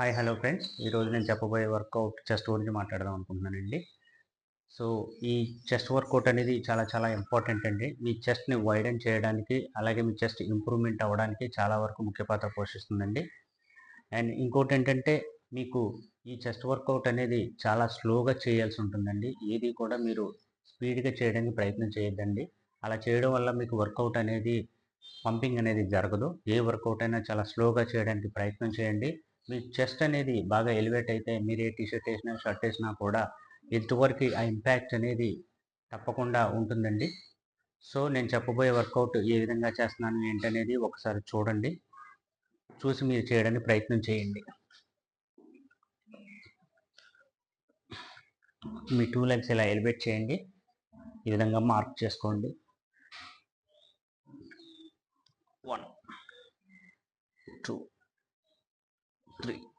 Hi hello friends, ఈరోజు నేను చెప్పబోయే వర్కౌట్ చెస్ట్ గురించి మాట్లాడదాం అనుకుంటున్నానండి. సో ఈ చెస్ట్ వర్కౌట్ అనేది చాలా చాలా ఇంపార్టెంట్ అండి. మీ చెస్ట్ని వైడెన్ చేయడానికి, అలాగే మీ చెస్ట్ ఇంప్రూవ్మెంట్ అవ్వడానికి చాలా వరకు ముఖ్య పాత్ర పోషిస్తుందండి. అండ్ ఇంకోటి ఏంటంటే, మీకు ఈ చెస్ట్ వర్కౌట్ అనేది చాలా స్లోగా చేయాల్సి ఉంటుందండి. ఏది కూడా మీరు స్పీడ్గా చేయడానికి ప్రయత్నం చేయొద్దండి. అలా చేయడం వల్ల మీకు వర్కౌట్ అనేది పంపింగ్ అనేది జరగదు. ఏ వర్కౌట్ అయినా చాలా స్లోగా చేయడానికి ప్రయత్నం చేయండి. మీ చెస్ట్ అనేది బాగా ఎలివేట్ అయితే మీరు ఏ టీషర్ట్ వేసినా, షర్ట్ వేసినా కూడా ఎంతవరకు ఆ ఇంపాక్ట్ అనేది తప్పకుండా ఉంటుందండి. సో నేను చెప్పబోయే వర్కౌట్ ఏ విధంగా చేస్తున్నాను ఏంటనేది ఒకసారి చూడండి. చూసి మీరు చేయడానికి ప్రయత్నం చేయండి. మీ 2 లెగ్స్ ఇలా ఎలివేట్ చేయండి. ఈ విధంగా మార్క్ చేసుకోండి. 1 2 3